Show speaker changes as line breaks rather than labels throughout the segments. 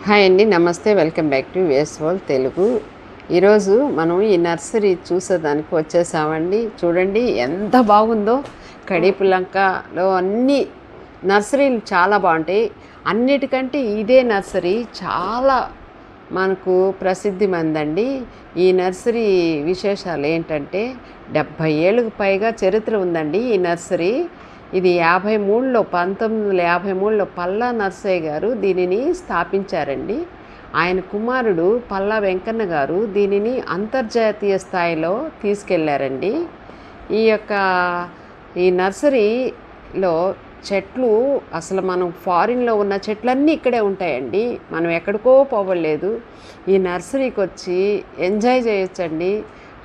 Hi అండి, నమస్తే. Welcome back to ways world Telugu. ఈరోజు మనం ఈ నర్సరీ చూసేదానికి వచ్చేసామండి. చూడండి ఎంత బాగుందో. కడిపులంకలో అన్ని నర్సరీలు చాలా బాగుంటాయి. అన్నిటికంటే ఇదే నర్సరీ చాలా మనకు ప్రసిద్ధి మందండి. ఈ నర్సరీ విశేషాలు ఏంటంటే 70 ఏళ్ళకు పైగా చరిత్ర ఉందండి ఈ నర్సరీ. ఇది 1953లో పల్లా నర్సయ్య గారు దీనిని స్థాపించారండి. ఆయన కుమారుడు పల్లా వెంకన్న గారు దీనిని అంతర్జాతీయ స్థాయిలో తీసుకెళ్లారండి. ఈ నర్సరీలో చెట్లు అసలు మనం ఫారిన్లో ఉన్న చెట్లన్నీ ఇక్కడే ఉంటాయండి. మనం ఎక్కడికో పోవలేదు. ఈ నర్సరీకి వచ్చి ఎంజాయ్ చేయొచ్చండి.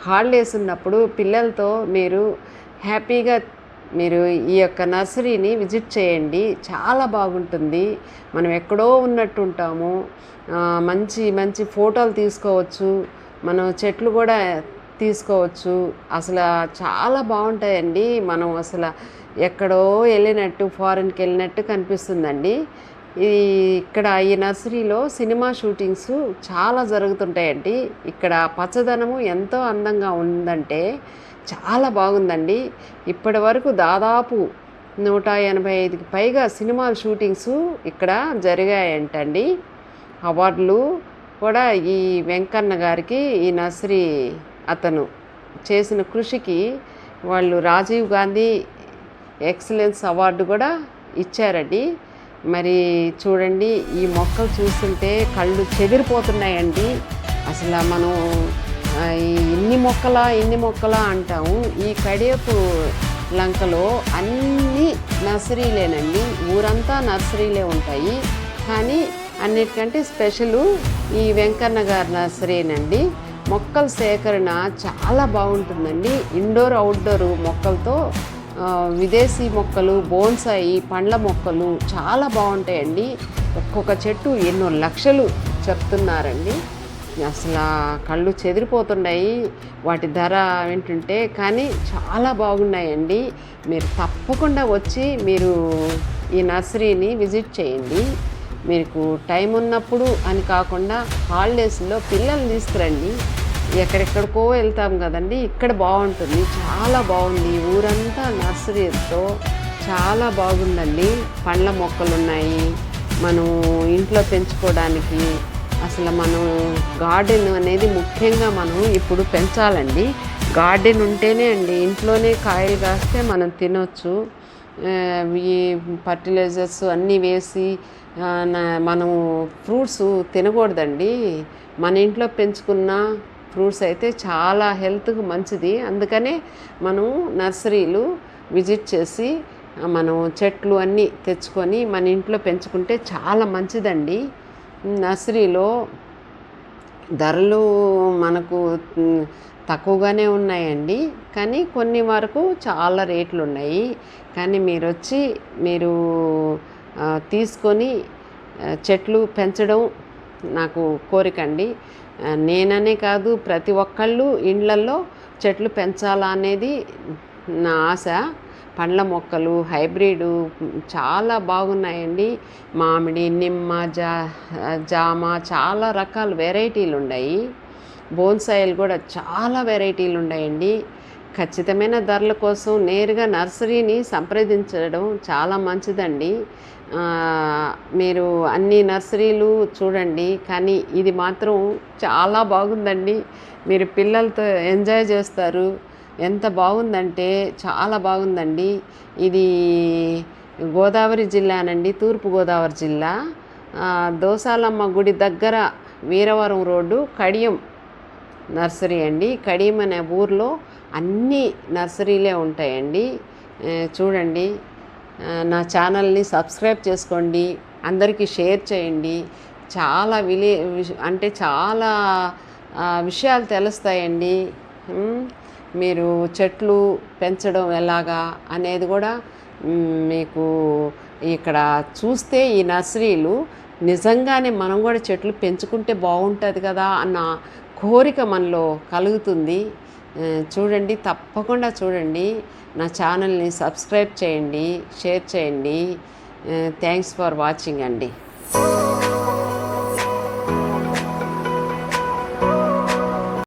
హాలిడేస్ ఉన్నప్పుడు పిల్లలతో మీరు హ్యాపీగా ఈ యొక్క నర్సరీని విజిట్ చేయండి. చాలా బాగుంటుంది. మనం ఎక్కడో ఉన్నట్టు ఉంటాము. మంచి మంచి ఫోటోలు తీసుకోవచ్చు. మనం చెట్లు కూడా తీసుకోవచ్చు. అసలు చాలా బాగుంటాయండి. మనం అసలు ఎక్కడో వెళ్ళినట్టు, ఫారెన్కి వెళ్ళినట్టు కనిపిస్తుందండి. ఇక్కడ ఈ నర్సరీలో సినిమా షూటింగ్స్ చాలా జరుగుతుంటాయండి. ఇక్కడ పచ్చదనము ఎంతో అందంగా ఉందంటే చాలా బాగుందండి. ఇప్పటి వరకు దాదాపు 185కి పైగా సినిమా షూటింగ్స్ ఇక్కడ జరిగాయంటండి. అవార్డులు కూడా ఈ వెంకన్న గారికి, ఈ నర్సరీ అతను చేసిన కృషికి వాళ్ళు రాజీవ్ గాంధీ ఎక్సలెన్స్ అవార్డు కూడా ఇచ్చారండి. మరి చూడండి, ఈ మొక్కలు చూస్తుంటే కళ్ళు చెదిరిపోతున్నాయండి. అసలు మనం ఇన్ని మొక్కలా అంటాము. ఈ కడియపు లంకలో అన్ని నర్సరీలేనండి. ఊరంతా నర్సరీలే ఉంటాయి. కానీ అన్నిటికంటే స్పెషలు ఈ వెంకన్న గారి నర్సరీనండి. మొక్కల సేకరణ చాలా బాగుంటుందండి. ఇండోర్ అవుట్డోర్ మొక్కలతో విదేశీ మొక్కలు, బోన్సాయి, పండ్ల మొక్కలు చాలా బాగుంటాయండి. ఒక్కొక్క చెట్టు ఎన్నో లక్షలు చెప్తున్నారండి. అసలు కళ్ళు చెదిరిపోతున్నాయి వాటి ధర వింటుంటే. కానీ చాలా బాగున్నాయండి. మీరు తప్పకుండా వచ్చి మీరు ఈ నర్సరీని విజిట్ చేయండి. మీకు టైం ఉన్నప్పుడు అని కాకుండా హాలిడేస్లో పిల్లల్ని తీసుకురండి. ఎక్కడెక్కడికో వెళ్తాం కదండి, ఇక్కడ బాగుంటుంది. చాలా బాగుంది. ఊరంతా నర్సరీతో చాలా బాగుందండి. పండ్ల మొక్కలు ఉన్నాయి. మనం ఇంట్లో పెంచుకోవడానికి అసలు మనం గార్డెన్ అనేది ముఖ్యంగా మనం ఇప్పుడు పెంచాలండి. గార్డెన్ ఉంటేనే అండి ఇంట్లోనే కాయలు కాస్తే మనం తినొచ్చు. ఈ ఫర్టిలైజర్స్ అన్నీ వేసి మనం ఫ్రూట్స్ తినకూడదండి. మన ఇంట్లో పెంచుకున్న ఫ్రూట్స్ అయితే చాలా హెల్త్కి మంచిది. అందుకనే మనం నర్సరీలు విజిట్ చేసి మనం చెట్లు అన్నీ తెచ్చుకొని మన ఇంట్లో పెంచుకుంటే చాలా మంచిదండి. నర్సరీలో ధరలు మనకు తక్కువగానే ఉన్నాయండి. కానీ కొన్ని వరకు చాలా రేట్లు ఉన్నాయి. కానీ మీరు తీసుకొని చెట్లు పెంచడం నాకు కోరికండి. నేననే కాదు, ప్రతి ఒక్కళ్ళు ఇండ్లల్లో చెట్లు పెంచాలా అనేది నా ఆశ. పండ్ల మొక్కలు హైబ్రిడ్ చాలా బాగున్నాయండి. మామిడి, నిమ్మ, జామ చాలా రకాల వెరైటీలు ఉన్నాయి. బోన్సాయిలు కూడా చాలా వెరైటీలు ఉన్నాయండి. ఖచ్చితమైన ధరల కోసం నేరుగా నర్సరీని సంప్రదించడం చాలా మంచిదండి. మీరు అన్ని నర్సరీలు చూడండి, కానీ ఇది మాత్రం చాలా బాగుందండి. మీరు పిల్లలతో ఎంజాయ్ చేస్తారు. ఎంత బాగుందంటే చాలా బాగుందండి. ఇది గోదావరి జిల్లానండి, తూర్పు గోదావరి జిల్లా. దోసాలమ్మ గుడి దగ్గర వీరవరం రోడ్డు, కడియం నర్సరీ అండి. కడియం అనే ఊర్లో అన్ని నర్సరీలే ఉంటాయండి. చూడండి, నా ఛానల్ని సబ్స్క్రైబ్ చేసుకోండి, అందరికీ షేర్ చేయండి. చాలా చాలా విషయాలు తెలుస్తాయండి. మీరు చెట్లు పెంచడం ఎలాగా అనేది కూడా మీకు ఇక్కడ చూస్తే ఈ నర్సరీలు నిజంగానే మనం కూడా చెట్లు పెంచుకుంటే బాగుంటుంది కదా అన్న కోరిక మనలో కలుగుతుంది. చూడండి, తప్పకుండా చూడండి. నా ఛానల్ని సబ్స్క్రైబ్ చేయండి, షేర్ చేయండి. థ్యాంక్స్ ఫర్ వాచింగ్ అండి.